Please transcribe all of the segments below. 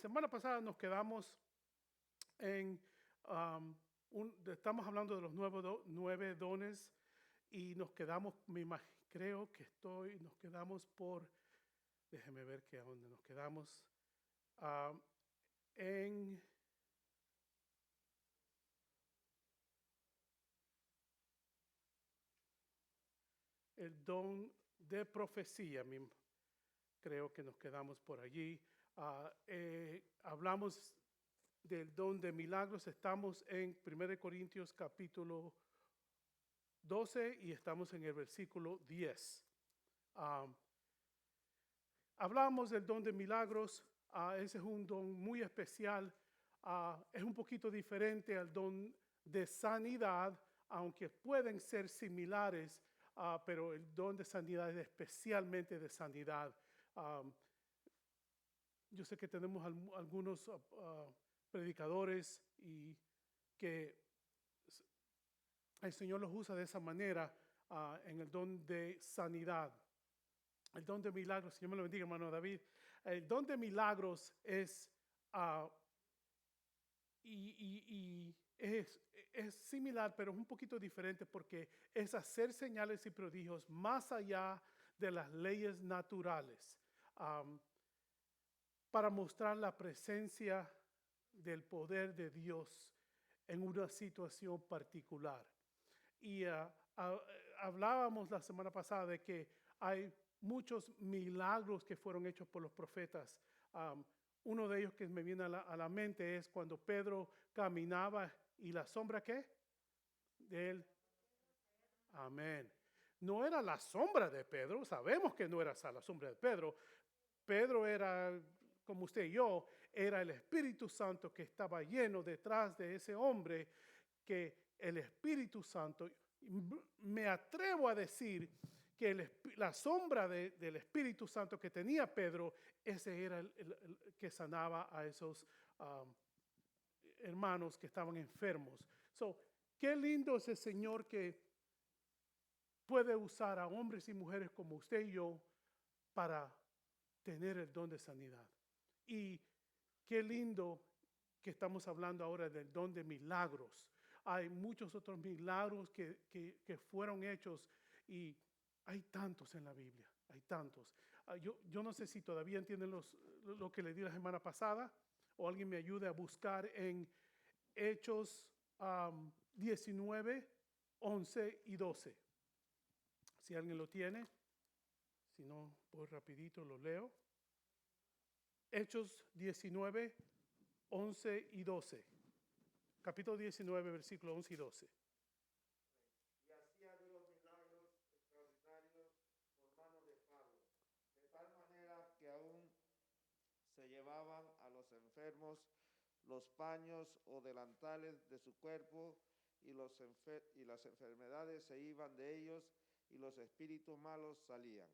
semana pasada nos quedamos en, estamos hablando de los 9 dones y nos quedamos, creo que nos quedamos déjeme ver que a dónde nos quedamos, am, en el don de profecía, creo que nos quedamos por allí. Hablamos del don de milagros, estamos en 1 Corintios capítulo 12 y estamos en el versículo 10. Am, Hablamos del don de milagros, ese es un don muy especial, es un poquito diferente al don de sanidad, aunque pueden ser similares, pero el don de sanidad es especialmente de sanidad. Am, yo sé que tenemos algunos predicadores y que el Señor los usa de esa manera en el don de sanidad. El don de milagros, Señor me lo bendiga, hermano David. El don de milagros es, ah, es similar, pero es un poquito diferente porque es hacer señales y prodigios más allá de las leyes naturales, am, para mostrar la presencia del poder de Dios en una situación particular. Y hablábamos la semana pasada de que hay muchos milagros que fueron hechos por los profetas. Uno de ellos que me viene a la mente es cuando Pedro caminaba y la sombra, ¿qué? De él. Amén. No era la sombra de Pedro, sabemos que no era la sombra de Pedro. Pedro era, como usted y yo, era el Espíritu Santo que estaba lleno detrás de ese hombre, que el Espíritu Santo, me atrevo a decir que la sombra del Espíritu Santo que tenía Pedro, ese era el que sanaba a esos hermanos que estaban enfermos. Qué lindo es el Señor que puede usar a hombres y mujeres como usted y yo para tener el don de sanidad. Y qué lindo que estamos hablando ahora del don de milagros. Hay muchos otros milagros que fueron hechos y hay tantos en la Biblia, hay tantos. Yo no sé si todavía entienden lo que le di la semana pasada o alguien me ayude a buscar en Hechos 19, 11 y 12. Si alguien lo tiene, si no, pues rapidito lo leo. Hechos 19, 11 y 12. Capítulo 19, versículo 11 y 12. Y hacía Dios milagros extraordinarios por mano de Pablo, de tal manera que aún se llevaban a los enfermos los paños o delantales de su cuerpo, y las enfermedades se iban de ellos, y los espíritus malos salían.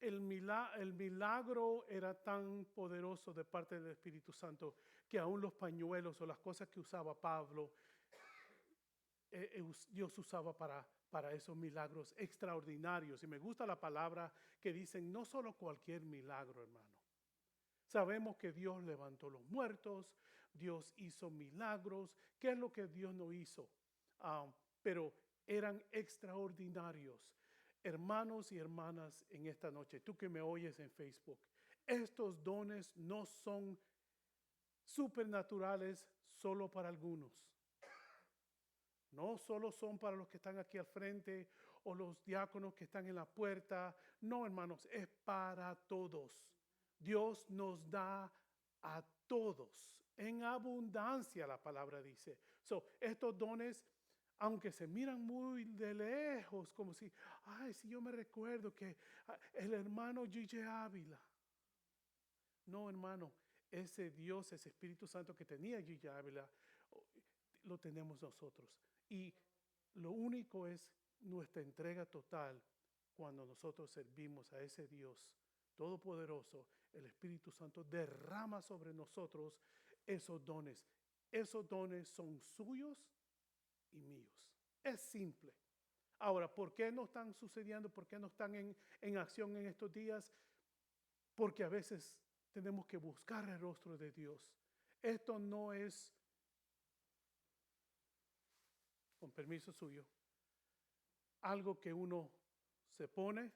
El milagro era tan poderoso de parte del Espíritu Santo que aún los pañuelos o las cosas que usaba Pablo, Dios usaba para esos milagros extraordinarios. Y me gusta la palabra que dicen, no solo cualquier milagro, hermano. Sabemos que Dios levantó los muertos, Dios hizo milagros. ¿Qué es lo que Dios no hizo? Pero eran extraordinarios. Hermanos y hermanas, en esta noche, tú que me oyes en Facebook, estos dones no son supernaturales solo para algunos. No solo son para los que están aquí al frente o los diáconos que están en la puerta. No, hermanos, es para todos. Dios nos da a todos en abundancia, la palabra dice. Estos dones, aunque se miran muy de lejos, como si, ay, si yo me recuerdo que el hermano Gigi Ávila. No, hermano, ese Dios, ese Espíritu Santo que tenía Gigi Ávila, lo tenemos nosotros. Y lo único es nuestra entrega total cuando nosotros servimos a ese Dios todopoderoso. El Espíritu Santo derrama sobre nosotros esos dones. Esos dones son suyos y míos. Es simple. Ahora, ¿por qué no están sucediendo? ¿Por qué no están en acción en estos días? Porque a veces tenemos que buscar el rostro de Dios. Esto no es, con permiso suyo, algo que uno se pone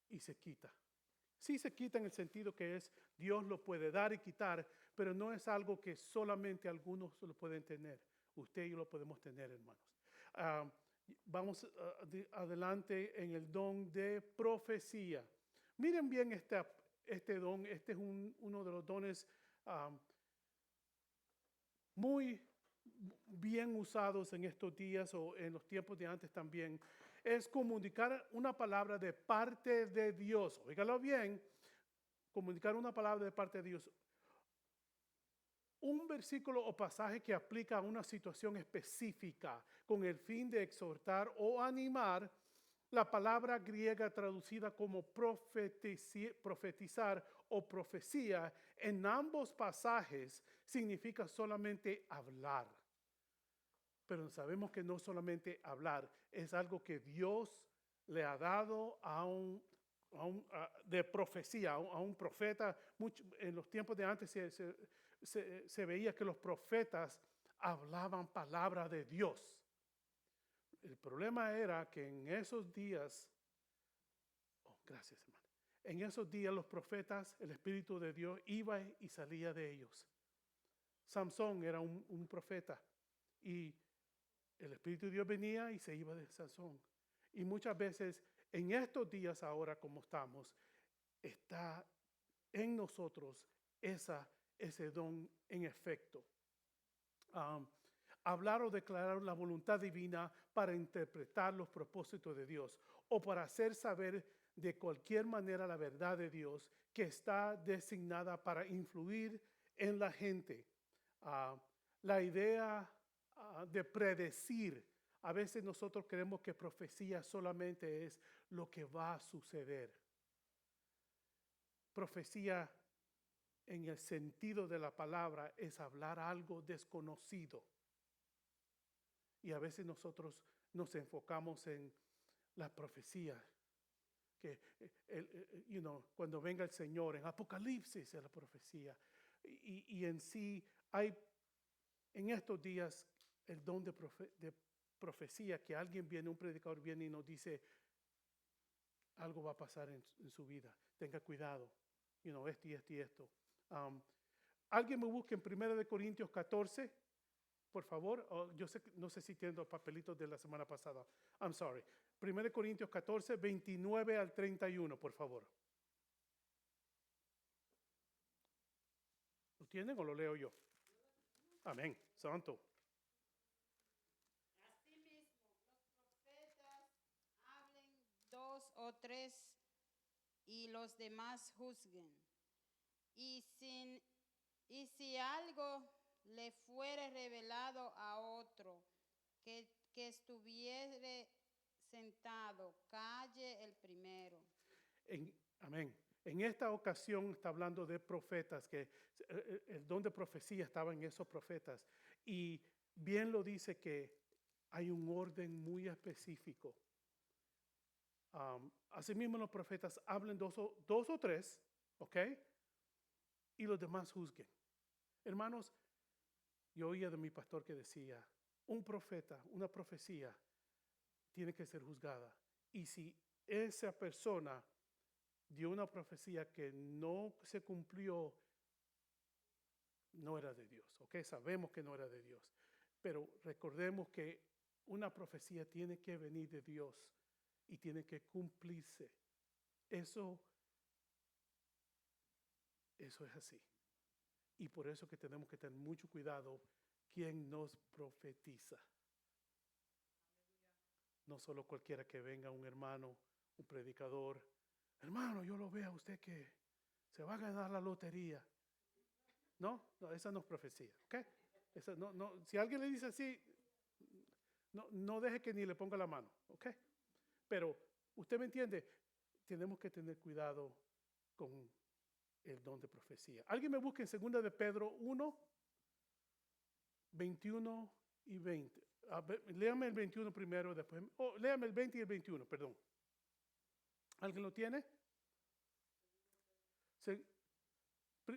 y se quita. Sí se quita en el sentido que es Dios lo puede dar y quitar, pero no es algo que solamente algunos lo pueden tener. Usted y yo lo podemos tener, hermanos. Vamos adelante en el don de profecía. Miren bien este don. Este es uno de los dones muy bien usados en estos días o en los tiempos de antes también. Es comunicar una palabra de parte de Dios. Óigalo bien, comunicar una palabra de parte de Dios. Un versículo o pasaje que aplica a una situación específica con el fin de exhortar o animar. La palabra griega traducida como profetizar o profecía en ambos pasajes significa solamente hablar. Pero sabemos que no solamente hablar, es algo que Dios le ha dado de profecía, a un profeta. En los tiempos de antes se veía que los profetas hablaban palabra de Dios. El problema era que en esos días, gracias hermano, en esos días los profetas, el Espíritu de Dios iba y salía de ellos. Samson era un profeta y el Espíritu de Dios venía y se iba de Samson. Y muchas veces en estos días ahora como estamos, está en nosotros ese don en efecto. Hablar o declarar la voluntad divina para interpretar los propósitos de Dios o para hacer saber de cualquier manera la verdad de Dios que está designada para influir en la gente. La idea de predecir, a veces nosotros creemos que profecía solamente es lo que va a suceder. Profecía en el sentido de la palabra es hablar algo desconocido. Y a veces nosotros nos enfocamos en la profecía. Que, cuando venga el Señor, en Apocalipsis es la profecía. Y en sí hay en estos días el don de profecía, que alguien viene, un predicador viene y nos dice, algo va a pasar en su vida. Tenga cuidado, esto y esto y esto. Alguien me busque en 1 Corintios 14. Por favor, yo no sé si tienen los papelitos de la semana pasada. I'm sorry. 1 Corintios 14, 29 al 31, por favor. ¿Lo tienen o lo leo yo? Amén. Santo. Asimismo, los profetas hablen 2 o 3 y los demás juzguen. Y si algo le fuere revelado a otro que estuviere sentado, calle el primero. Amén. En esta ocasión está hablando de profetas, que el don de profecía estaba en esos profetas. Y bien lo dice que hay un orden muy específico. Asimismo los profetas hablen dos o tres, ¿ok? Y los demás juzguen. Hermanos, yo oía de mi pastor que decía, un profeta, una profecía, tiene que ser juzgada. Y si esa persona dio una profecía que no se cumplió, no era de Dios, ¿ok? Sabemos que no era de Dios. Pero recordemos que una profecía tiene que venir de Dios y tiene que cumplirse. Eso es así. Y por eso que tenemos que tener mucho cuidado quién nos profetiza. No solo cualquiera que venga, un hermano, un predicador. Hermano, yo lo veo a usted que se va a ganar la lotería. No, esa no es profecía, ¿ok? Esa no, si alguien le dice así, no deje que ni le ponga la mano, ¿ok? Pero, usted me entiende, tenemos que tener cuidado con el don de profecía. Alguien me busque en 2 de Pedro 1, 21 y 20. Léame el 21 primero, después. Léame el 20 y el 21, perdón. ¿Alguien lo tiene?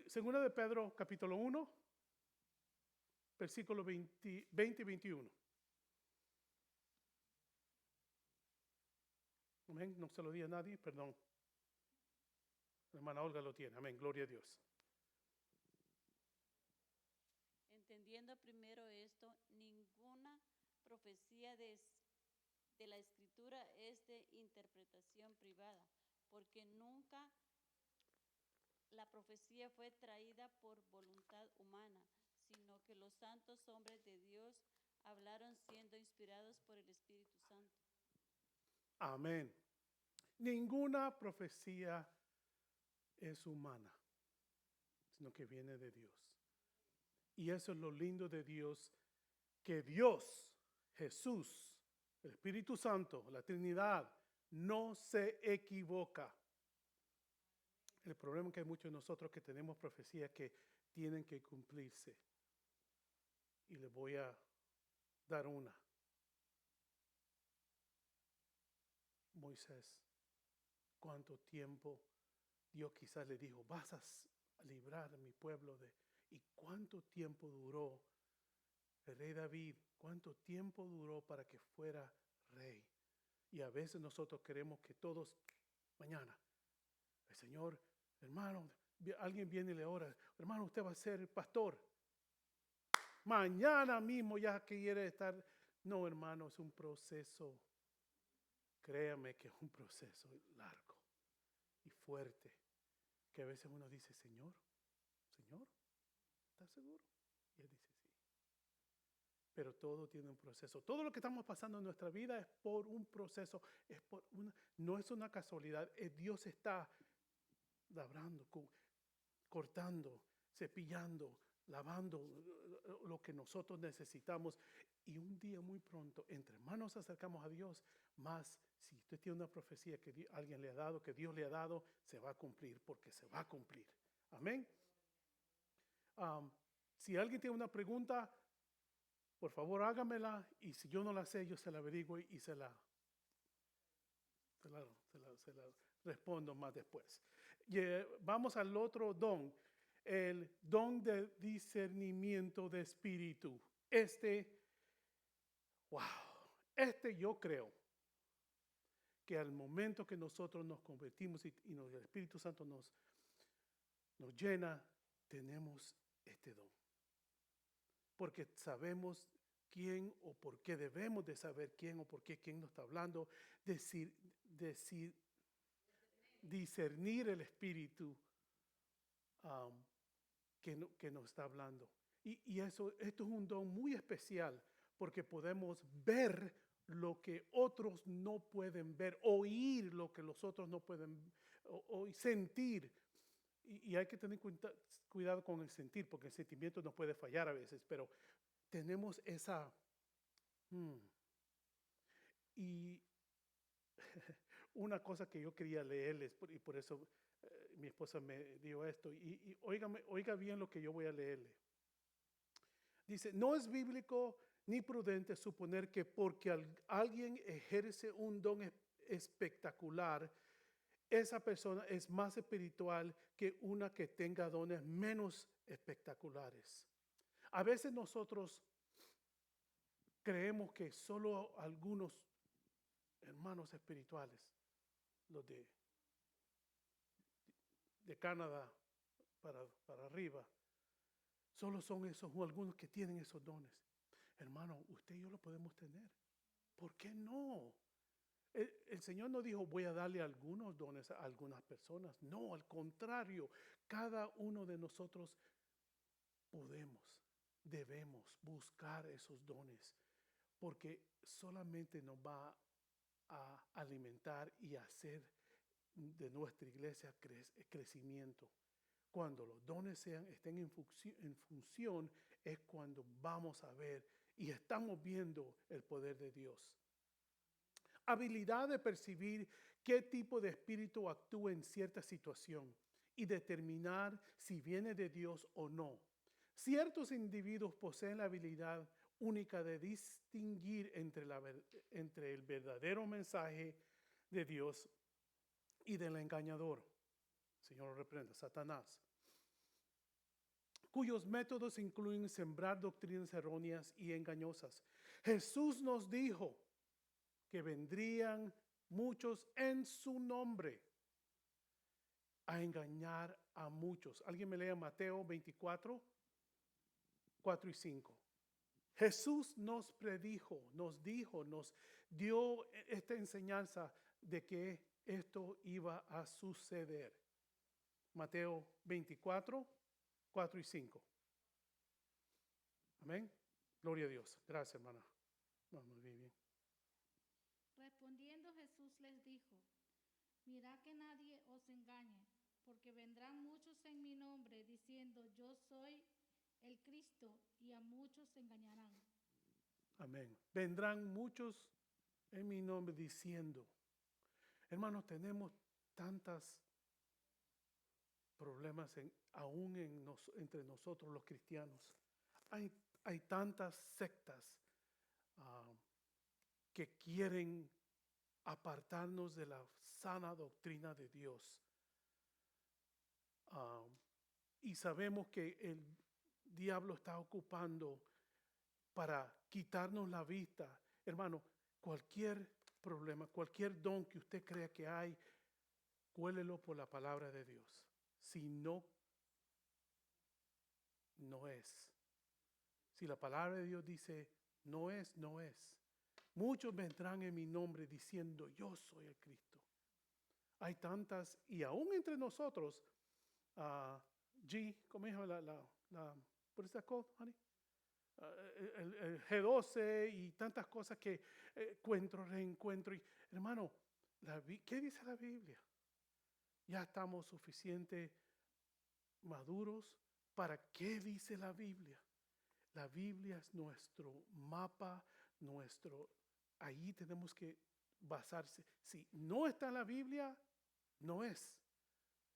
Segunda de Pedro, capítulo 1, versículo 20 y 21. Amén. No se lo di a nadie, perdón. La hermana Olga lo tiene. Amén. Gloria a Dios. Entendiendo primero esto, ninguna profecía de la Escritura es de interpretación privada, porque nunca la profecía fue traída por voluntad humana, sino que los santos hombres de Dios hablaron siendo inspirados por el Espíritu Santo. Amén. Ninguna profecía es humana, sino que viene de Dios. Y eso es lo lindo de Dios, que Dios, Jesús, el Espíritu Santo, la Trinidad, no se equivoca. El problema es que hay muchos de nosotros que tenemos profecías que tienen que cumplirse. Y les voy a dar una. Moisés, ¿cuánto tiempo Dios quizás le dijo, vas a librar a mi pueblo de... ¿Y cuánto tiempo duró el rey David? ¿Cuánto tiempo duró para que fuera rey? Y a veces nosotros queremos que todos, mañana, el Señor, hermano, alguien viene y le ora, hermano, usted va a ser pastor. Mañana mismo ya quiere estar. No, hermano, es un proceso. Créame que es un proceso largo y fuerte. Que a veces uno dice, Señor, ¿estás seguro? Y él dice, sí. Pero todo tiene un proceso. Todo lo que estamos pasando en nuestra vida es por un proceso. No es una casualidad. Dios está labrando, cortando, cepillando, lavando lo que nosotros necesitamos. Y un día muy pronto, entre más nos acercamos a Dios, más, si usted tiene una profecía que alguien le ha dado, que Dios le ha dado, se va a cumplir, porque se va a cumplir. Amén. Si alguien tiene una pregunta, por favor hágamela, y si yo no la sé, yo se la averiguo y se la respondo más después. Vamos al otro don, el don de discernimiento de espíritu. Yo creo que al momento que nosotros nos convertimos y el Espíritu Santo nos llena, tenemos este don. Porque sabemos quién o por qué debemos de saber quién o por qué quién nos está hablando, discernir el Espíritu que nos está hablando. Y esto es un don muy especial, porque podemos ver lo que otros no pueden ver, oír lo que los otros no pueden sentir. Y hay que tener cuidado con el sentir, porque el sentimiento nos puede fallar a veces, pero tenemos esa... Y una cosa que yo quería leerles, y por eso mi esposa me dio esto, y oiga bien lo que yo voy a leerle. Dice, no es bíblico ni prudente suponer que porque alguien ejerce un don espectacular, esa persona es más espiritual que una que tenga dones menos espectaculares. A veces nosotros creemos que solo algunos hermanos espirituales, los de Canadá para arriba, solo son esos o algunos que tienen esos dones. Hermano, usted y yo lo podemos tener. ¿Por qué no? El Señor no dijo, voy a darle algunos dones a algunas personas. No, al contrario, cada uno de nosotros debemos buscar esos dones, porque solamente nos va a alimentar y hacer de nuestra iglesia crecimiento. Cuando los dones estén en función, es cuando vamos a ver y estamos viendo el poder de Dios. Habilidad de percibir qué tipo de espíritu actúa en cierta situación y determinar si viene de Dios o no. Ciertos individuos poseen la habilidad única de distinguir entre el verdadero mensaje de Dios y del engañador. Señor lo reprenda, Satanás, cuyos métodos incluyen sembrar doctrinas erróneas y engañosas. Jesús nos dijo que vendrían muchos en su nombre a engañar a muchos. ¿Alguien me lee Mateo 24, 4 y 5? Jesús nos predijo, nos dijo, nos dio esta enseñanza de que esto iba a suceder. Mateo 24, 4 y 5. Amén. Gloria a Dios. Gracias, hermana. Vamos bien. Respondiendo Jesús les dijo, mirad que nadie os engañe, porque vendrán muchos en mi nombre diciendo, yo soy el Cristo, y a muchos engañarán. Amén. Vendrán muchos en mi nombre diciendo. Hermanos, tenemos tantos problemas aún entre nosotros los cristianos. Hay tantas sectas que quieren apartarnos de la sana doctrina de Dios. Y sabemos que el diablo está ocupando para quitarnos la vista. Hermano, cualquier problema, cualquier don que usted crea que hay, cuélelo por la palabra de Dios. Si no, no es. Si la palabra de Dios dice no es, no es. Muchos vendrán en mi nombre diciendo yo soy el Cristo. Hay tantas, y aún entre nosotros, ¿cómo dijo what is that called, honey? El G12 y tantas cosas que encuentro, reencuentro. Y, hermano, ¿qué dice la Biblia? Ya estamos suficiente maduros para qué dice la Biblia. La Biblia es nuestro mapa, ahí tenemos que basarse. Si no está en la Biblia, no es.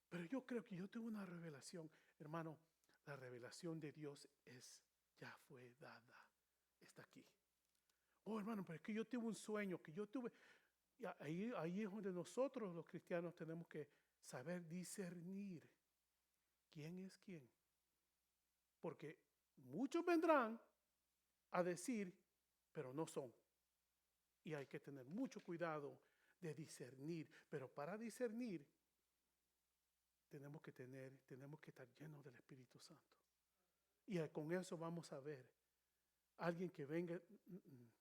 Pero yo creo que yo tuve una revelación, hermano. La revelación de Dios ya fue dada, está aquí. Oh, hermano, pero es que yo tuve un sueño, ahí es donde nosotros los cristianos tenemos que saber discernir quién es quién. Porque muchos vendrán a decir, pero no son. Y hay que tener mucho cuidado de discernir. Pero para discernir, tenemos que estar llenos del Espíritu Santo. Y con eso vamos a ver. Alguien que venga,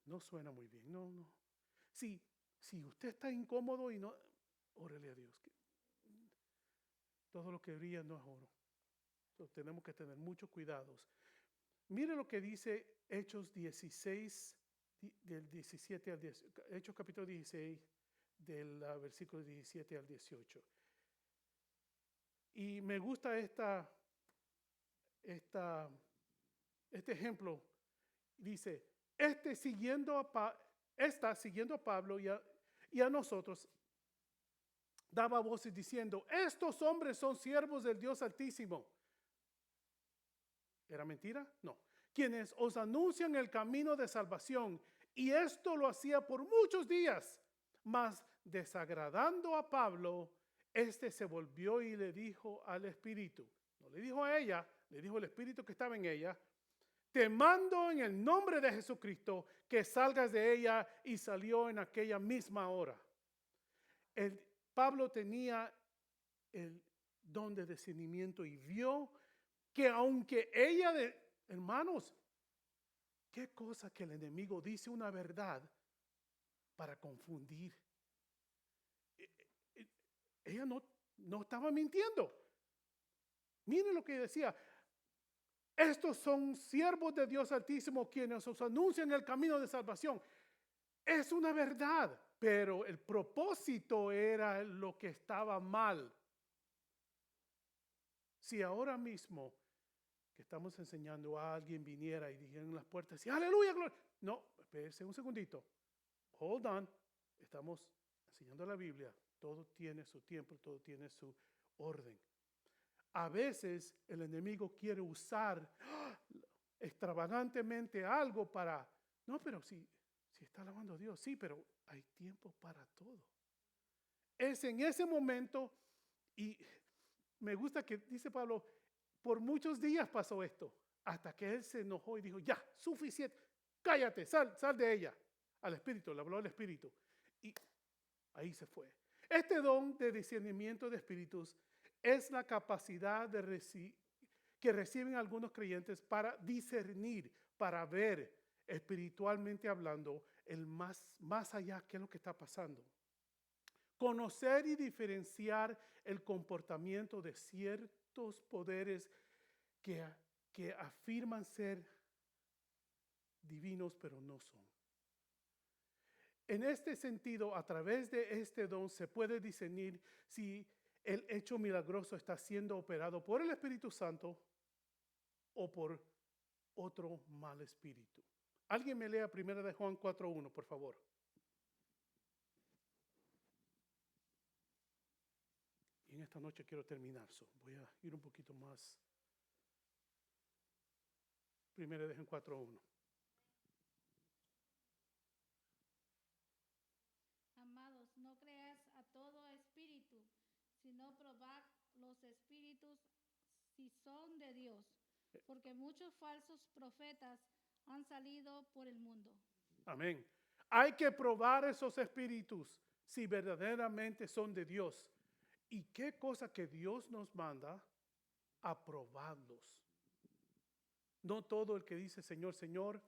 no suena muy bien. No. Si usted está incómodo y no, órele a Dios. Todo lo que brilla no es oro. Entonces, tenemos que tener muchos cuidados. Mire lo que dice Hechos 16, del 17 al 18. Hechos capítulo 16, del versículo 17 al 18. Y me gusta este ejemplo. Dice, siguiendo a Pablo y a nosotros, daba voces diciendo, estos hombres son siervos del Dios Altísimo. ¿Era mentira? No. Quienes os anuncian el camino de salvación, y esto lo hacía por muchos días, mas desagradando a Pablo, se volvió y le dijo al Espíritu, no le dijo a ella, le dijo al Espíritu que estaba en ella, te mando en el nombre de Jesucristo que salgas de ella, y salió en aquella misma hora. Pablo tenía el don de discernimiento y vio que aunque ella, hermanos, qué cosa que el enemigo dice una verdad para confundir. Ella no estaba mintiendo. Miren lo que decía. Estos son siervos de Dios Altísimo quienes os anuncian el camino de salvación. Es una verdad, pero el propósito era lo que estaba mal. Si ahora mismo que estamos enseñando a alguien viniera y dijera en las puertas, aleluya, gloria. No, espérese un segundito. Hold on. Estamos enseñando la Biblia. Todo tiene su tiempo, todo tiene su orden. A veces el enemigo quiere usar extravagantemente algo para, no, pero si está alabando a Dios, sí, pero hay tiempo para todo. Es en ese momento y me gusta que dice Pablo, por muchos días pasó esto, hasta que él se enojó y dijo, ya, suficiente, cállate, sal de ella. Al espíritu, le habló al espíritu. Y ahí se fue. Este don de discernimiento de espíritus es la capacidad que reciben algunos creyentes para discernir, para ver espiritualmente hablando el más allá qué es lo que está pasando. Conocer y diferenciar el comportamiento de ciertos poderes que afirman ser divinos pero no son. En este sentido, a través de este don se puede discernir si el hecho milagroso está siendo operado por el Espíritu Santo o por otro mal espíritu. Alguien me lea 1 de Juan 4:1, por favor. Y en esta noche quiero terminar. Voy a ir un poquito más. 1 de Juan 4:1. Amados, no creas a todo espíritu, sino probad los espíritus si son de Dios, porque muchos falsos profetas han salido por el mundo. Amén. Hay que probar esos espíritus si verdaderamente son de Dios. ¿Y qué cosa que Dios nos manda? A probarlos. No todo el que dice Señor, Señor,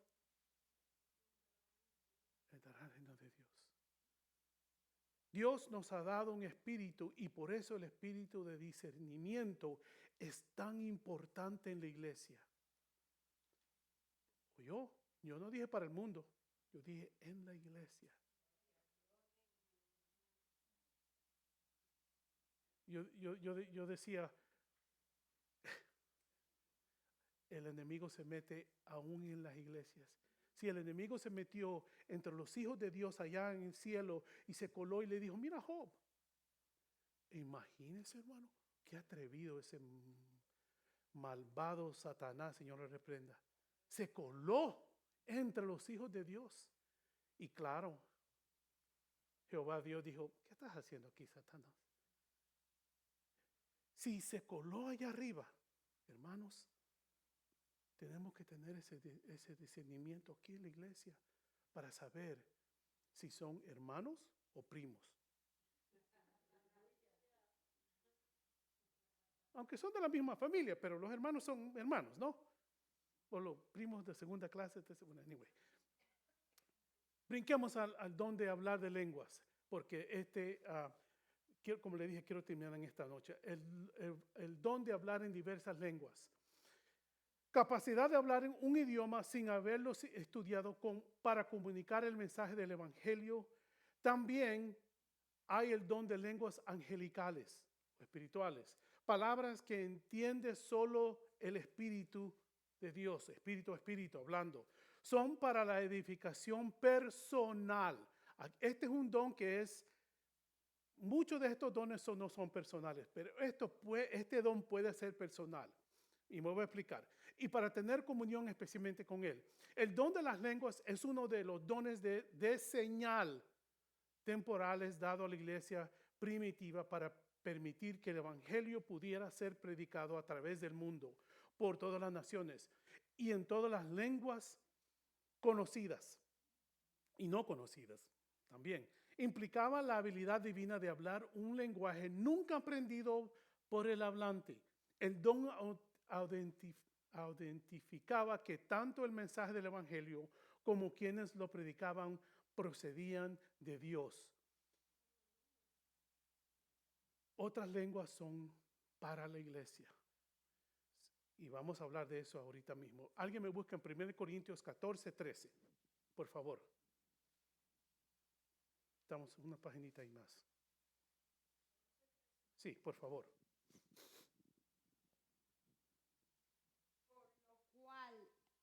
entrará en el reino de Dios. Dios nos ha dado un espíritu y por eso el espíritu de discernimiento es tan importante en la iglesia. Yo no dije para el mundo, yo dije en la iglesia. Yo decía, el enemigo se mete aún en las iglesias. Si el enemigo se metió entre los hijos de Dios allá en el cielo y se coló y le dijo, mira Job, imagínense hermano, qué atrevido ese malvado Satanás, Señor le reprenda. Se coló entre los hijos de Dios. Y claro, Jehová Dios dijo, ¿qué estás haciendo aquí, Satanás? Si se coló allá arriba, hermanos, tenemos que tener ese discernimiento aquí en la iglesia para saber si son hermanos o primos. Aunque son de la misma familia, pero los hermanos son hermanos, ¿no? O los primos de segunda clase, anyway. Brinquemos al don de hablar de lenguas, porque como le dije, quiero terminar en esta noche. El don de hablar en diversas lenguas. Capacidad de hablar en un idioma sin haberlo estudiado para comunicar el mensaje del evangelio. También hay el don de lenguas angelicales, espirituales. Palabras que entiende solo el Espíritu de Dios, espíritu hablando. Son para la edificación personal. Este es un don que muchos de estos dones no son personales, pero este don puede ser personal. Y me voy a explicar. Y para tener comunión especialmente con Él. El don de las lenguas es uno de los dones de señal temporales dado a la iglesia primitiva para permitir que el evangelio pudiera ser predicado a través del mundo por todas las naciones y en todas las lenguas conocidas y no conocidas también. Implicaba la habilidad divina de hablar un lenguaje nunca aprendido por el hablante. El don identificaba que tanto el mensaje del evangelio como quienes lo predicaban procedían de Dios. Otras lenguas son para la iglesia. Y vamos a hablar de eso ahorita mismo. Alguien me busca en 1 Corintios 14:13, por favor. Estamos en una paginita y más. Sí, por favor.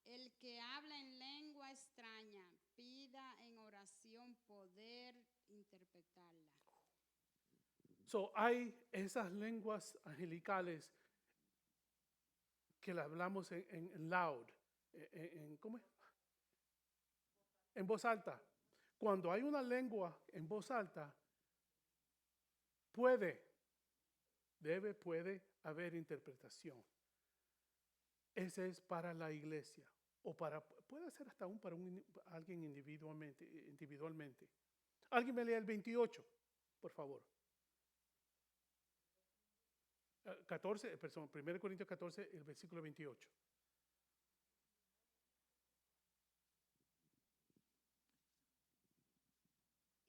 El que habla en lengua extraña, pida en oración poder interpretarla. Hay esas lenguas angelicales que la hablamos en loud, ¿cómo es? En voz alta. Cuando hay una lengua en voz alta, puede puede haber interpretación. Ese es para la iglesia o puede ser hasta para alguien individualmente. Alguien me lea el 28, por favor. 1 Corintios 14, el versículo 28.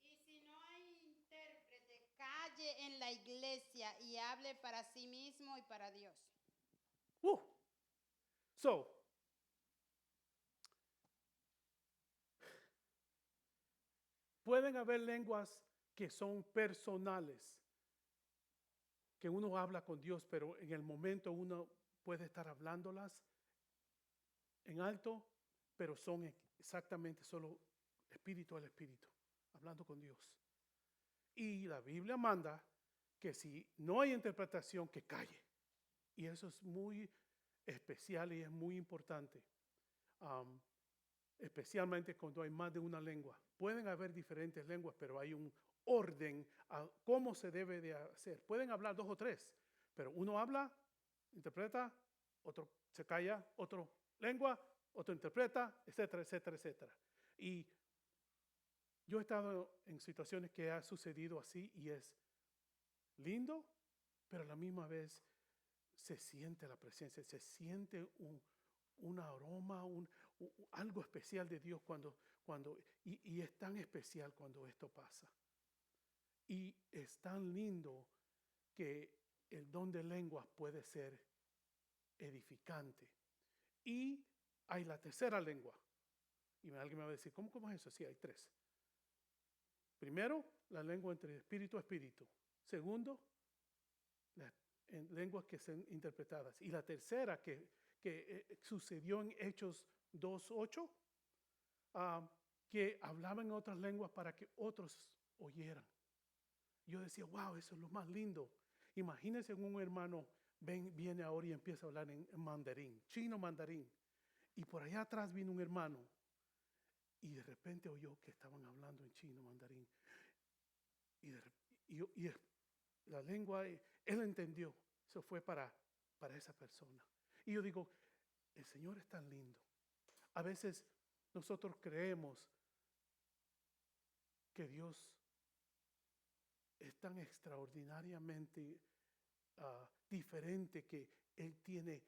Y si no hay intérprete, calle en la iglesia y hable para sí mismo y para Dios. So, pueden haber lenguas que son personales, que uno habla con Dios, pero en el momento uno puede estar hablándolas en alto, pero son exactamente solo espíritu al espíritu, hablando con Dios. Y la Biblia manda que si no hay interpretación, que calle. Y eso es muy especial y es muy importante, especialmente cuando hay más de una lengua. Pueden haber diferentes lenguas, pero hay un orden a cómo se debe de hacer. Pueden hablar 2 o 3, pero uno habla, interpreta, otro se calla, otro lengua, otro interpreta, etcétera, etcétera, etcétera. Y yo he estado en situaciones que ha sucedido así y es lindo, pero a la misma vez se siente la presencia, se siente un aroma, algo especial de Dios y es tan especial cuando esto pasa. Y es tan lindo que el don de lenguas puede ser edificante. Y hay la tercera lengua. Y alguien me va a decir, ¿cómo es eso? Sí, hay 3. Primero, la lengua entre espíritu a espíritu. Segundo, en lenguas que son interpretadas. Y la tercera que sucedió en Hechos 2:8, que hablaban en otras lenguas para que otros oyeran. Yo decía, wow, eso es lo más lindo. Imagínense un hermano viene ahora y empieza a hablar en mandarín, chino mandarín. Y por allá atrás vino un hermano y de repente oyó que estaban hablando en chino mandarín. Y la lengua, él entendió. Eso fue para esa persona. Y yo digo, el Señor es tan lindo. A veces nosotros creemos que Dios es tan extraordinariamente diferente que Él tiene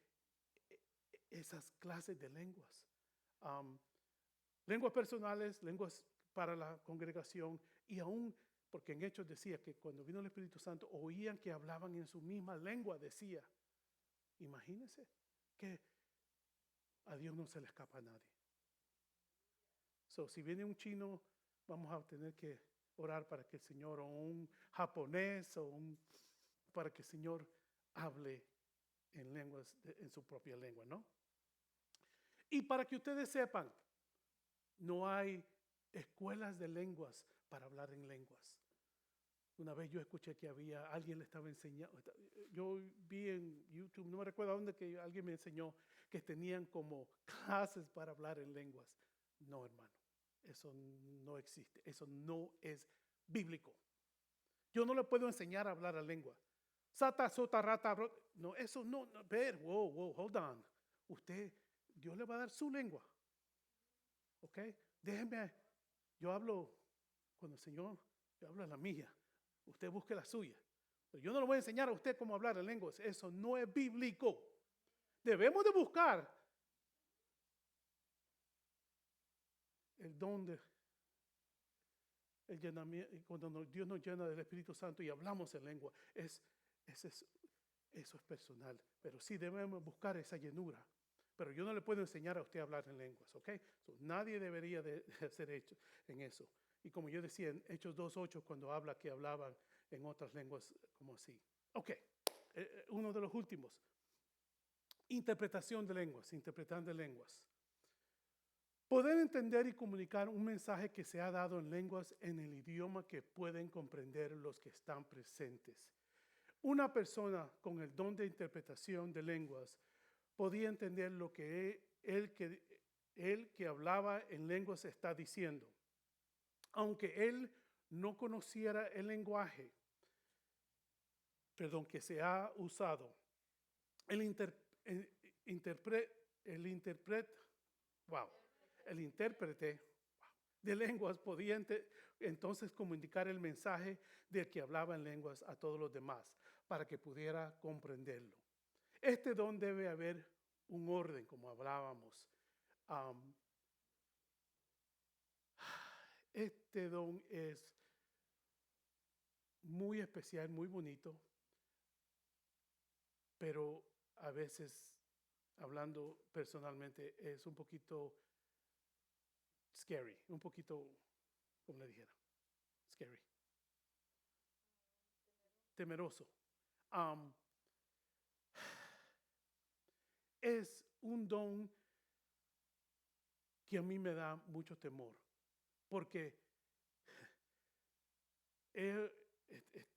esas clases de lenguas. Lenguas personales, lenguas para la congregación y aún, porque en Hechos decía que cuando vino el Espíritu Santo oían que hablaban en su misma lengua, decía. Imagínense que a Dios no se le escapa a nadie. So, si viene un chino, vamos a tener que orar para que el Señor, o un japonés, para que el Señor hable en lenguas, en su propia lengua, ¿no? Y para que ustedes sepan, no hay escuelas de lenguas para hablar en lenguas. Una vez yo escuché que alguien le estaba enseñando, yo vi en YouTube, no me recuerdo dónde, que alguien me enseñó que tenían como clases para hablar en lenguas. No, hermano, eso no existe, eso no es bíblico. Yo no le puedo enseñar a hablar a lengua. Sata, sota, rata, no, eso no, wow, hold on. Dios le va a dar su lengua. ¿Ok? Déjenme, yo hablo con el Señor, yo hablo la mía. Usted busque la suya. Pero yo no le voy a enseñar a usted cómo hablar en lenguas. Eso no es bíblico. Debemos de buscar el don el llenamiento, cuando Dios nos llena del Espíritu Santo y hablamos en lengua. Eso es personal. Pero sí debemos buscar esa llenura. Pero yo no le puedo enseñar a usted a hablar en lenguas. ¿Ok? So, nadie debería de hacer hecho en eso. Y como yo decía en Hechos 2:8, cuando habla que hablaban en otras lenguas como así. Ok, uno de los últimos. Interpretación de lenguas, interpretando lenguas. Poder entender y comunicar un mensaje que se ha dado en lenguas en el idioma que pueden comprender los que están presentes. Una persona con el don de interpretación de lenguas podía entender lo que él que hablaba en lenguas está diciendo. Aunque él no conociera el lenguaje, que se ha usado. El intérprete de lenguas podía entonces comunicar el mensaje del que hablaba en lenguas a todos los demás para que pudiera comprenderlo. Este don debe haber un orden, como hablábamos. Este don es muy especial, muy bonito, pero a veces, hablando personalmente, es un poquito scary, un poquito, como le dijera, scary, temeroso. Es un don que a mí me da mucho temor, porque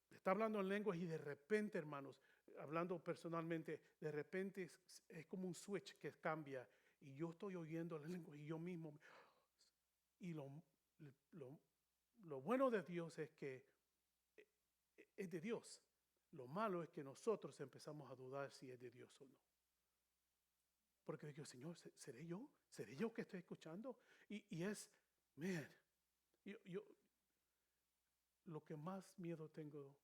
está hablando en lenguas y de repente, hermanos, hablando personalmente, de repente es como un switch que cambia y yo estoy oyendo la lengua y yo mismo. Y lo bueno de Dios es que es de Dios. Lo malo es que nosotros empezamos a dudar si es de Dios o no. Porque digo, Señor, ¿seré yo? ¿Seré yo que estoy escuchando? Y es, man, yo lo que más miedo tengo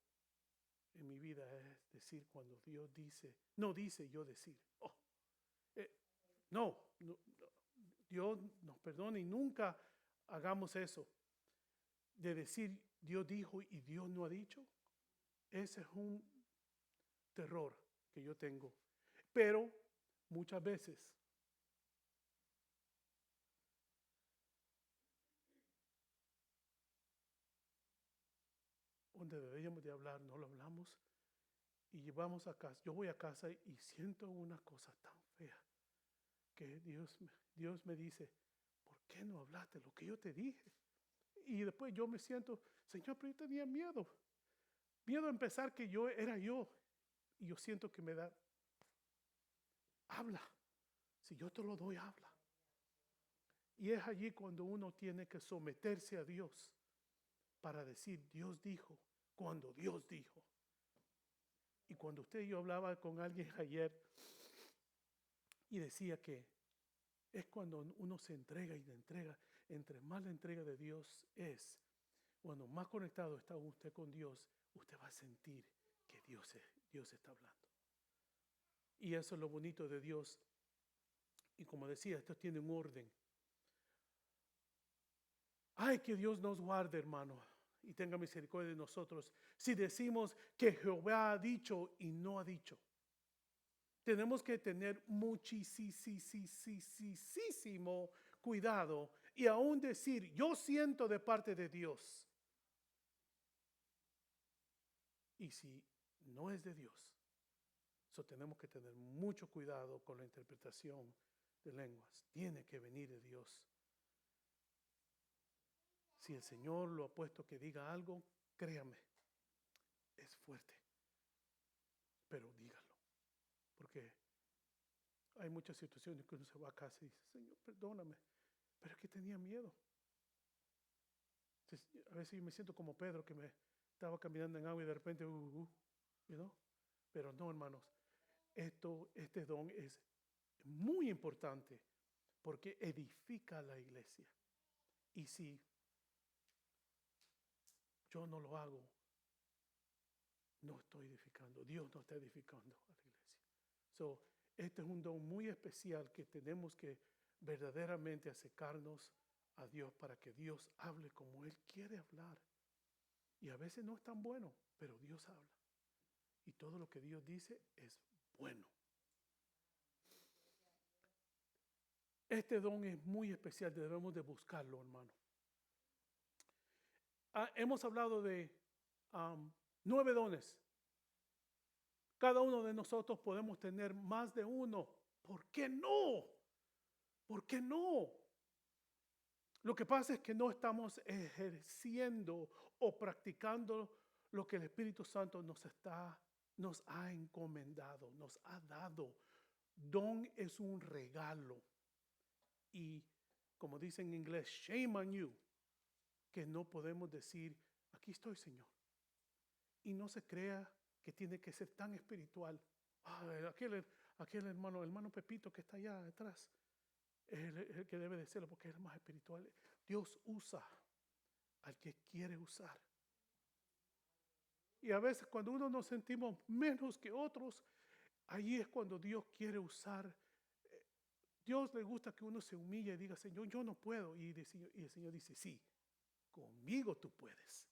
en mi vida es decir cuando Dios dice, no dice yo decir. No, Dios nos perdone y nunca hagamos eso. De decir Dios dijo y Dios no ha dicho. Ese es un terror que yo tengo. Pero muchas veces donde deberíamos de hablar, no lo hablamos y llevamos a casa. Yo voy a casa y siento una cosa tan fea que Dios me dice, ¿por qué no hablaste lo que yo te dije? Y después yo me siento, Señor, pero yo tenía miedo. Miedo a empezar que yo era yo. Y yo siento que me da, habla. Si yo te lo doy, habla. Y es allí cuando uno tiene que someterse a Dios para decir, Dios dijo, cuando Dios dijo. Y cuando usted y yo hablaba con alguien ayer y decía que es cuando uno se entrega y le entrega, entre más la entrega de Dios es, cuando más conectado está usted con Dios, usted va a sentir que Dios está hablando. Y eso es lo bonito de Dios. Y como decía, esto tiene un orden. Ay, que Dios nos guarde, hermano, y tenga misericordia de nosotros si decimos que Jehová ha dicho y no ha dicho. Tenemos que tener muchísimo cuidado y aún decir, yo siento de parte de Dios. Y si no es de Dios, tenemos que tener mucho cuidado con la interpretación de lenguas. Tiene que venir de Dios. Si el Señor lo ha puesto que diga algo, créame, es fuerte. Pero dígalo. Porque hay muchas situaciones que uno se va a casa y dice, Señor, perdóname. Pero es que tenía miedo. Entonces, a veces yo me siento como Pedro que me estaba caminando en agua y de repente, you know? Pero no, hermanos. Este don es muy importante porque edifica la iglesia. Y si yo no lo hago, no estoy edificando. Dios no está edificando a la iglesia. Este es un don muy especial que tenemos que verdaderamente acercarnos a Dios para que Dios hable como Él quiere hablar. Y a veces no es tan bueno, pero Dios habla. Y todo lo que Dios dice es bueno. Este don es muy especial, debemos de buscarlo, hermano. Hemos hablado de 9 dones. Cada uno de nosotros podemos tener más de uno. ¿Por qué no? ¿Por qué no? Lo que pasa es que no estamos ejerciendo o practicando lo que el Espíritu Santo nos ha encomendado, nos ha dado. Don es un regalo. Y como dicen en inglés, shame on you, que no podemos decir, aquí estoy, Señor. Y no se crea que tiene que ser tan espiritual. Ay, aquel hermano Pepito que está allá atrás, es el que debe de serlo porque es el más espiritual. Dios usa al que quiere usar. Y a veces cuando uno nos sentimos menos que otros, allí es cuando Dios quiere usar. Dios le gusta que uno se humille y diga, Señor, yo no puedo. Y el Señor dice, sí, conmigo tú puedes.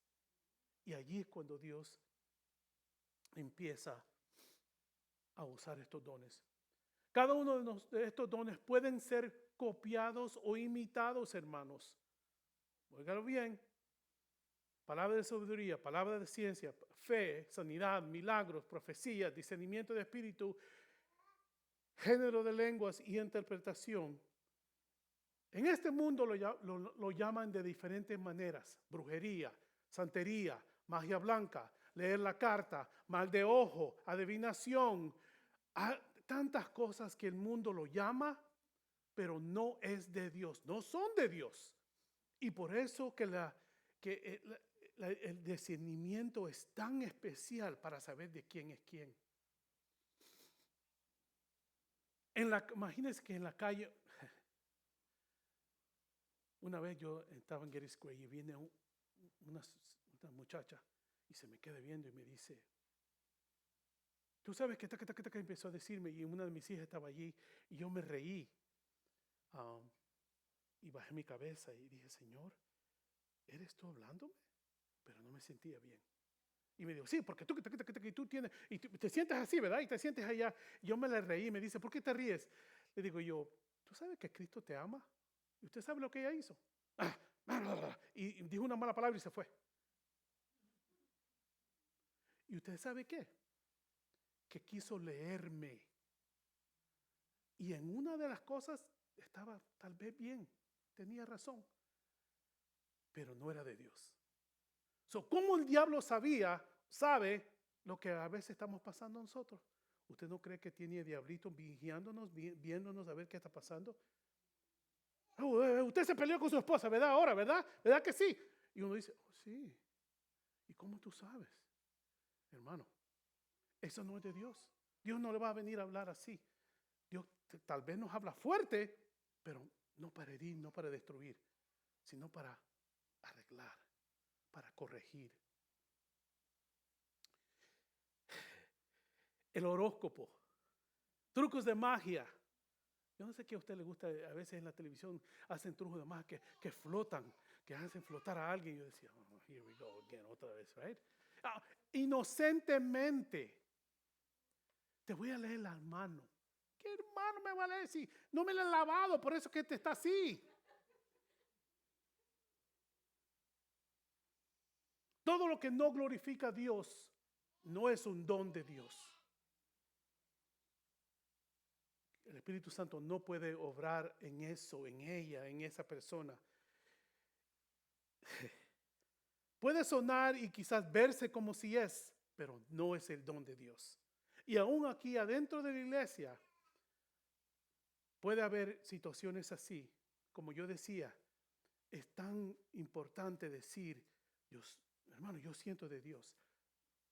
Y allí es cuando Dios empieza a usar estos dones. Cada uno de estos dones pueden ser copiados o imitados, hermanos. Óigalo bien. Palabra de sabiduría, palabra de ciencia, fe, sanidad, milagros, profecía, discernimiento de espíritu, género de lenguas y interpretación. En este mundo lo llaman de diferentes maneras: brujería, santería, magia blanca, leer la carta, mal de ojo, adivinación. Tantas cosas que el mundo lo llama, pero no es de Dios, no son de Dios. Y por eso que el discernimiento es tan especial para saber de quién es quién. Imagínense que en la calle, una vez yo estaba en Getty Square y viene una muchacha y se me queda viendo y me dice, tú sabes que empezó a decirme, y una de mis hijas estaba allí y yo me reí y bajé mi cabeza y dije, Señor, ¿eres tú hablándome? Pero no me sentía bien. Y me dijo, sí, porque tú tienes, y te sientes así, ¿verdad? Y te sientes allá. Yo me la reí y me dice, ¿por qué te ríes? Le digo yo, ¿tú sabes que Cristo te ama? ¿Y usted sabe lo que ella hizo? Y dijo una mala palabra y se fue. ¿Y usted sabe qué? Que quiso leerme. Y en una de las cosas estaba tal vez bien, tenía razón, pero no era de Dios. ¿Cómo el diablo sabe lo que a veces estamos pasando nosotros? ¿Usted no cree que tiene diablito vigilándonos, viéndonos a ver qué está pasando? Usted se peleó con su esposa, ¿verdad? Ahora, ¿verdad? ¿Verdad que sí? Y uno dice, oh, sí. ¿Y cómo tú sabes? Hermano, eso no es de Dios. Dios no le va a venir a hablar así. Dios tal vez nos habla fuerte, pero no para herir, no para destruir, sino para arreglar, para corregir. El horóscopo, trucos de magia. Yo no sé qué a usted le gusta, a veces en la televisión hacen trucos de magia que flotan, que hacen flotar a alguien. Yo decía, oh, here we go again, otra vez, right? Inocentemente, te voy a leer las manos. ¿Qué hermano me va a leer si no me la he lavado? Por eso que te está así. Todo lo que no glorifica a Dios no es un don de Dios. El Espíritu Santo no puede obrar en eso, en ella, en esa persona. Puede sonar y quizás verse como si es, pero no es el don de Dios. Y aún aquí adentro de la iglesia puede haber situaciones así. Como yo decía, es tan importante decir, Dios, hermano, yo siento de Dios.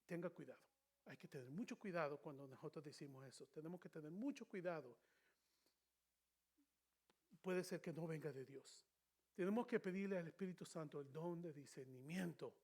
Tenga cuidado. Hay que tener mucho cuidado cuando nosotros decimos eso. Tenemos que tener mucho cuidado. Puede ser que no venga de Dios. Tenemos que pedirle al Espíritu Santo el don de discernimiento.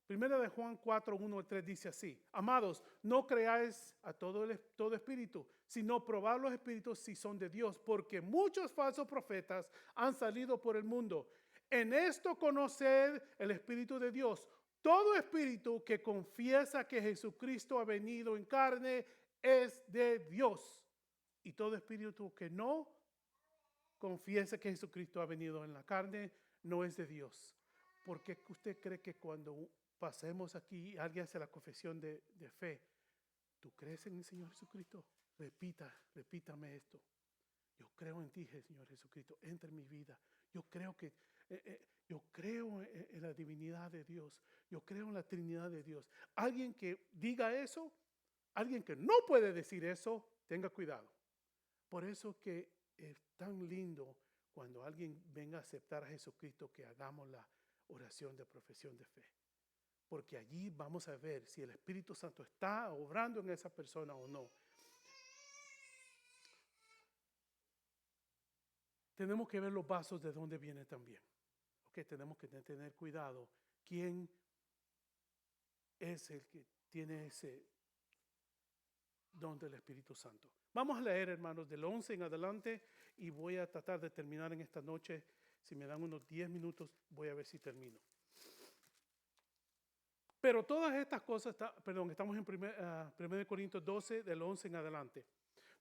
Primera de Juan 4, 1 al 3 dice así: amados, no creáis a todo espíritu, sino probad los espíritus si son de Dios, porque muchos falsos profetas han salido por el mundo. En esto conoced el Espíritu de Dios. Todo espíritu que confiesa que Jesucristo ha venido en carne es de Dios. Y todo espíritu que no confiesa que Jesucristo ha venido en la carne no es de Dios. Porque usted cree que cuando pasemos aquí y alguien hace la confesión de fe, ¿tú crees en el Señor Jesucristo? Repítame esto. Yo creo en ti, Señor Jesucristo. Entra en mi vida. Yo creo en la divinidad de Dios. Yo creo en la Trinidad de Dios. Alguien que diga eso, alguien que no puede decir eso, tenga cuidado. Por eso que es tan lindo cuando alguien venga a aceptar a Jesucristo que hagamos la oración de profesión de fe. porque allí vamos a ver si el Espíritu Santo está obrando en esa persona o no. Tenemos que ver los vasos de dónde viene también. Okay, tenemos que tener cuidado. ¿Quién es el que tiene ese don del Espíritu Santo? Vamos a leer, hermanos, del 11 en adelante y voy a tratar de terminar en esta noche. Si me dan unos 10 minutos, voy a ver si termino. Pero todas estas cosas, estamos en 1 Corintios 12, del 11 en adelante.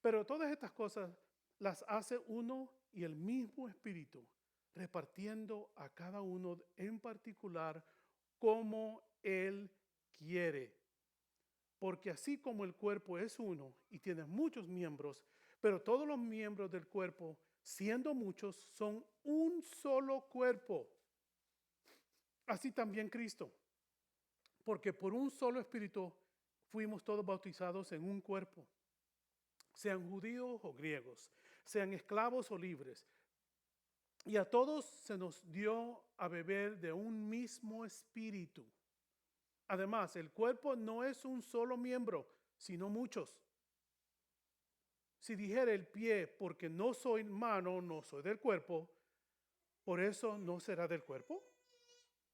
Pero todas estas cosas las hace uno y el mismo Espíritu, repartiendo a cada uno en particular como Él quiere. Porque así como el cuerpo es uno y tiene muchos miembros, pero todos los miembros del cuerpo, siendo muchos, son un solo cuerpo. Así también Cristo. Porque por un solo Espíritu fuimos todos bautizados en un cuerpo, sean judíos o griegos, sean esclavos o libres. Y a todos se nos dio a beber de un mismo Espíritu. Además, el cuerpo no es un solo miembro, sino muchos. Si dijere el pie, porque no soy mano, no soy del cuerpo, ¿por eso no será del cuerpo?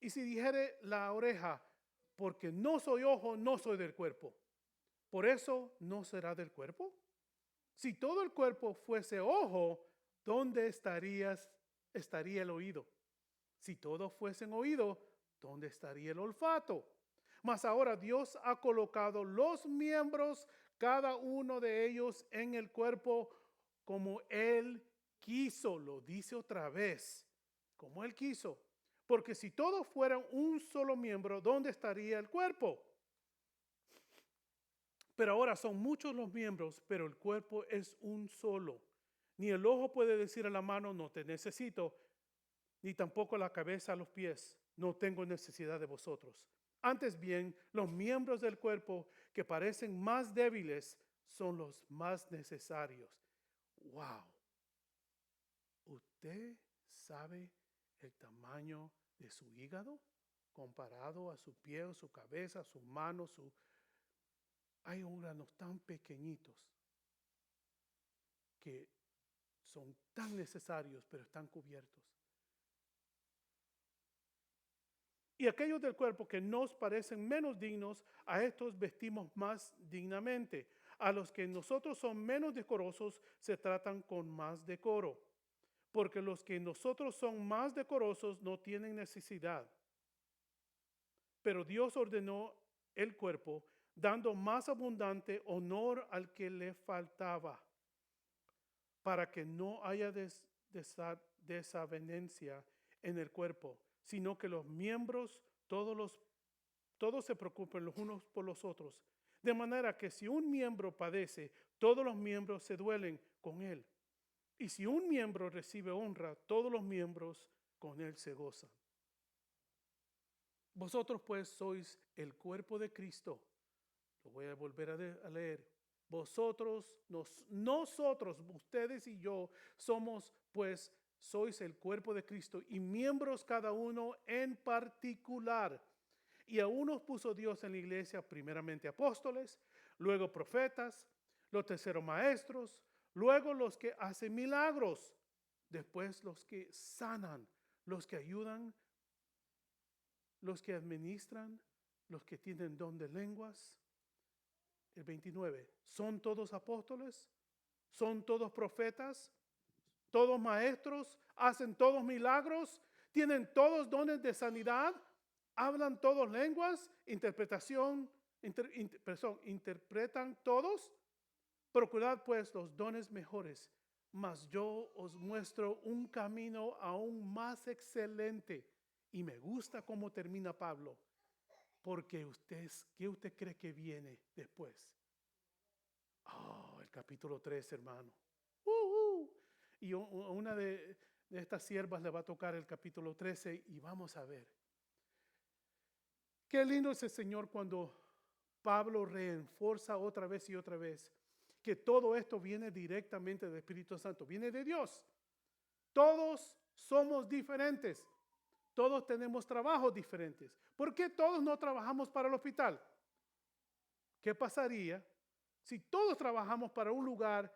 Y si dijere la oreja, porque no soy ojo, no soy del cuerpo, ¿por eso no será del cuerpo? Si todo el cuerpo fuese ojo, ¿dónde estaría el oído? Si todos fuesen oído, ¿dónde estaría el olfato? Mas ahora Dios ha colocado los miembros, cada uno de ellos, en el cuerpo como Él quiso. Lo dice otra vez, como Él quiso. Porque si todos fueran un solo miembro, ¿dónde estaría el cuerpo? Pero ahora son muchos los miembros, pero el cuerpo es un solo. Ni el ojo puede decir a la mano, no te necesito, ni tampoco la cabeza a los pies, no tengo necesidad de vosotros. Antes bien, los miembros del cuerpo que parecen más débiles son los más necesarios. ¡Wow! ¿Usted sabe el tamaño de su hígado comparado a su pie, su cabeza, sus manos? Hay órganos tan pequeñitos que son tan necesarios, pero están cubiertos. Y aquellos del cuerpo que nos parecen menos dignos, a estos vestimos más dignamente. A los que nosotros son menos decorosos, se tratan con más decoro. Porque los que nosotros son más decorosos no tienen necesidad. Pero Dios ordenó el cuerpo, dando más abundante honor al que le faltaba, para que no haya desavenencia en el cuerpo, sino que los miembros, todos se preocupen los unos por los otros. De manera que si un miembro padece, todos los miembros se duelen con él. Y si un miembro recibe honra, todos los miembros con él se gozan. Vosotros pues sois el cuerpo de Cristo. Lo voy a volver a leer. Nosotros, ustedes y yo, sois el cuerpo de Cristo y miembros cada uno en particular. Y a unos puso Dios en la iglesia, primeramente apóstoles, luego profetas, los terceros maestros, luego los que hacen milagros, después los que sanan, los que ayudan, los que administran, los que tienen don de lenguas. El 29, ¿son todos apóstoles? ¿Son todos profetas? ¿Todos maestros? ¿Hacen todos milagros? ¿Tienen todos dones de sanidad? ¿Hablan todos lenguas? ¿Interpretan todos? Procurad pues los dones mejores, mas yo os muestro un camino aún más excelente. Y me gusta cómo termina Pablo. Porque ¿qué usted cree que viene después? El capítulo 3, hermano. Y una de estas siervas le va a tocar el capítulo 13 y vamos a ver. Qué lindo es el Señor cuando Pablo reenforza otra vez y otra vez que todo esto viene directamente del Espíritu Santo, viene de Dios. Todos somos diferentes. Todos tenemos trabajos diferentes. ¿Por qué todos no trabajamos para el hospital? ¿Qué pasaría si todos trabajamos para un lugar?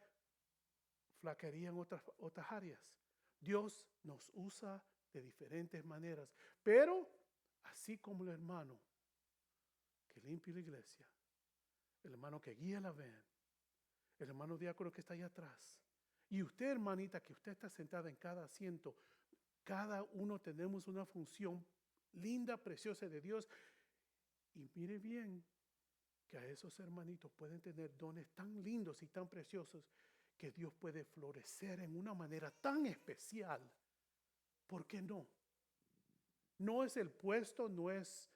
Flaquearían otras áreas. Dios nos usa de diferentes maneras, pero así como el hermano que limpia la iglesia, el hermano que guía la van, el hermano diácono que está allá atrás, y usted, hermanita, que usted está sentada en cada asiento, cada uno tenemos una función linda, preciosa de Dios. Y mire bien que a esos hermanitos pueden tener dones tan lindos y tan preciosos que Dios puede florecer en una manera tan especial. ¿Por qué no? No es el puesto, no es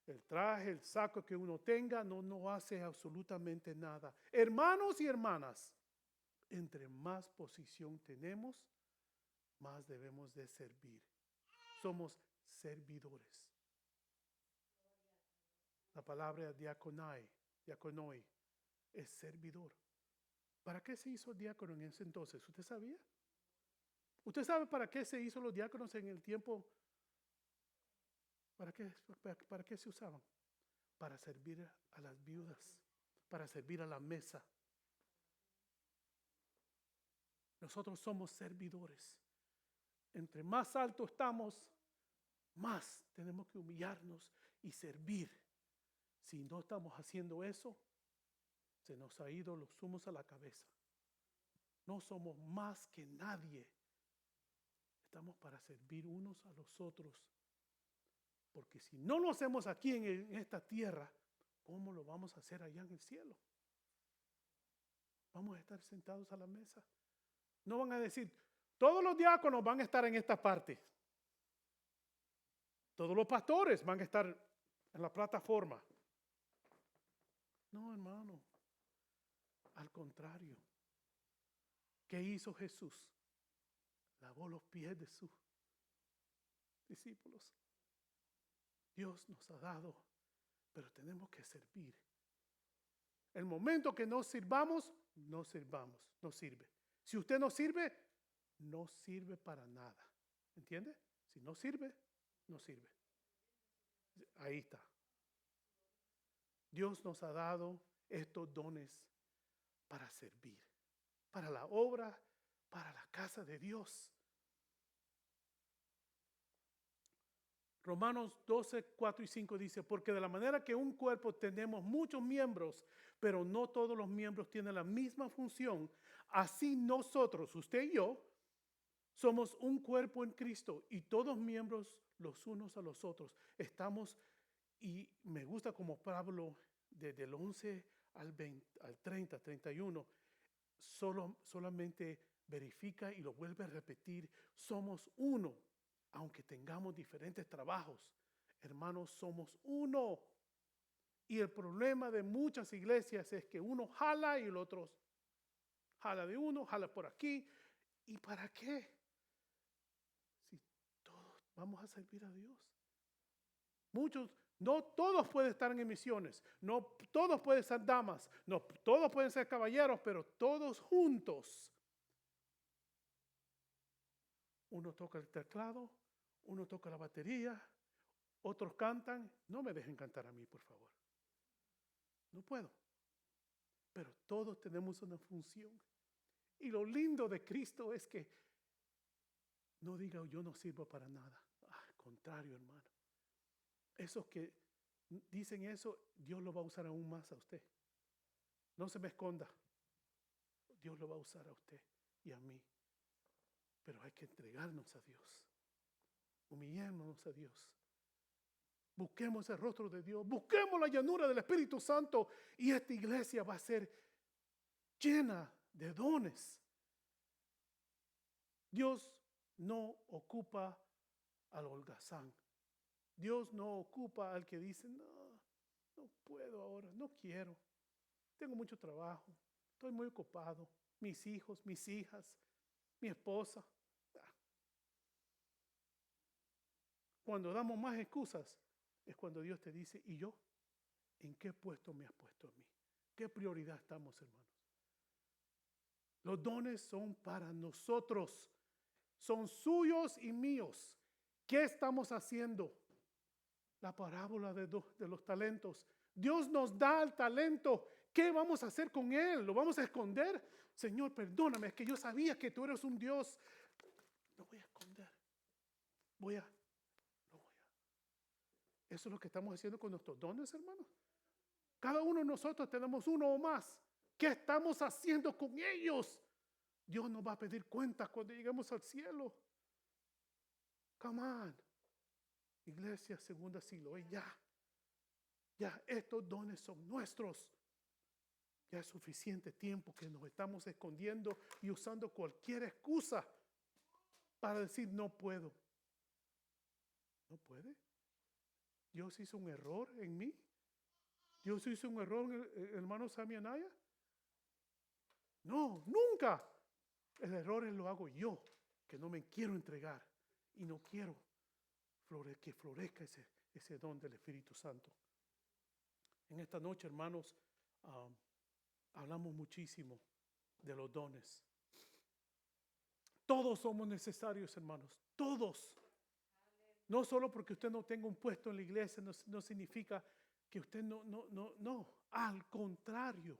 el traje, el saco que uno tenga, no hace absolutamente nada. Hermanos y hermanas, entre más posición tenemos, más debemos de servir. Somos servidores. La palabra diaconai, diaconoi, es servidor. ¿Para qué se hizo diácono en ese entonces? ¿Usted sabía? ¿Usted sabe para qué se hizo los diáconos en el tiempo? ¿Para qué se usaban? Para servir a las viudas, para servir a la mesa. Nosotros somos servidores. Entre más alto estamos, más tenemos que humillarnos y servir. Si no estamos haciendo eso, se nos ha ido los humos a la cabeza. No somos más que nadie. Estamos para servir unos a los otros. Porque si no lo hacemos aquí en esta tierra, ¿cómo lo vamos a hacer allá en el cielo? Vamos a estar sentados a la mesa. No van a decir, todos los diáconos van a estar en esta parte. Todos los pastores van a estar en la plataforma. No, hermano. Al contrario. ¿Qué hizo Jesús? Lavó los pies de sus discípulos. Dios nos ha dado, pero tenemos que servir. El momento que no sirvamos, no sirve. Si usted no sirve, no sirve para nada. ¿Entiende? Si no sirve, no sirve. Ahí está. Dios nos ha dado estos dones para servir, para la obra, para la casa de Dios. Romanos 12, 4 y 5 dice, porque de la manera que un cuerpo tenemos muchos miembros, pero no todos los miembros tienen la misma función, así nosotros, usted y yo, somos un cuerpo en Cristo y todos miembros los unos a los otros. Estamos, y me gusta como Pablo, desde el 11 al 30, 31, solamente verifica y lo vuelve a repetir, somos uno. Aunque tengamos diferentes trabajos, hermanos, somos uno. Y el problema de muchas iglesias es que uno jala y el otro jala de uno, jala por aquí. ¿Y para qué? Si todos vamos a servir a Dios. No todos pueden estar en misiones, no todos pueden ser damas, no todos pueden ser caballeros, pero todos juntos. Uno toca el teclado, uno toca la batería, otros cantan. No me dejen cantar a mí, por favor. No puedo. Pero todos tenemos una función. Y lo lindo de Cristo es que no diga yo no sirvo para nada. Al contrario, hermano. Esos que dicen eso, Dios lo va a usar aún más a usted. No se me esconda. Dios lo va a usar a usted y a mí. Pero hay que entregarnos a Dios. Humillémonos a Dios. Busquemos el rostro de Dios. Busquemos la llanura del Espíritu Santo. Y esta iglesia va a ser llena de dones. Dios no ocupa al holgazán. Dios no ocupa al que dice, no puedo ahora, no quiero. Tengo mucho trabajo. Estoy muy ocupado. Mis hijos, mis hijas, mi esposa. Cuando damos más excusas, es cuando Dios te dice, ¿y yo? ¿En qué puesto me has puesto a mí? ¿Qué prioridad estamos, hermanos? Los dones son para nosotros, son suyos y míos. ¿Qué estamos haciendo? La parábola de los talentos. Dios nos da el talento. ¿Qué vamos a hacer con él? ¿Lo vamos a esconder? Señor, perdóname, es que yo sabía que tú eres un Dios. Lo voy a esconder. Lo voy a. Eso es lo que estamos haciendo con nuestros dones, hermanos. Cada uno de nosotros tenemos uno o más. ¿Qué estamos haciendo con ellos? Dios nos va a pedir cuentas cuando lleguemos al cielo. Come on. Iglesia, segunda siglo. Ya, estos dones son nuestros. Ya es suficiente tiempo que nos estamos escondiendo y usando cualquier excusa para decir no puedo. ¿No puede? Dios hizo un error en mí. Dios hizo un error en el hermano Sammy Anaya. No, nunca. El error lo hago yo, que no me quiero entregar y no quiero que florezca ese don del Espíritu Santo. En esta noche, hermanos, hablamos muchísimo de los dones. Todos somos necesarios, hermanos, todos. No solo porque usted no tenga un puesto en la iglesia, no significa que usted no. Al contrario.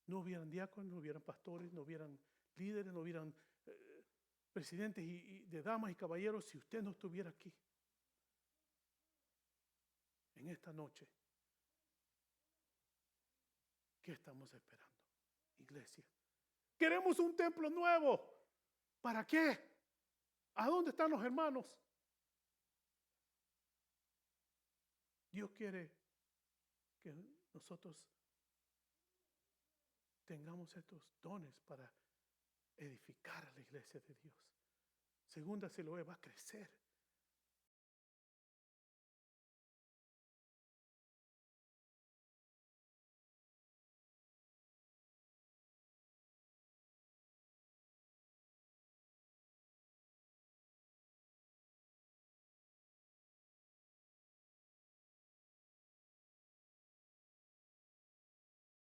No hubieran diáconos, no hubieran pastores, no hubieran líderes, no hubieran presidentes y de damas y caballeros si usted no estuviera aquí. En esta noche, ¿qué estamos esperando, iglesia? Queremos un templo nuevo. ¿Para qué? ¿A dónde están los hermanos? Dios quiere que nosotros tengamos estos dones para edificar a la iglesia de Dios. Segunda Siloé va a crecer.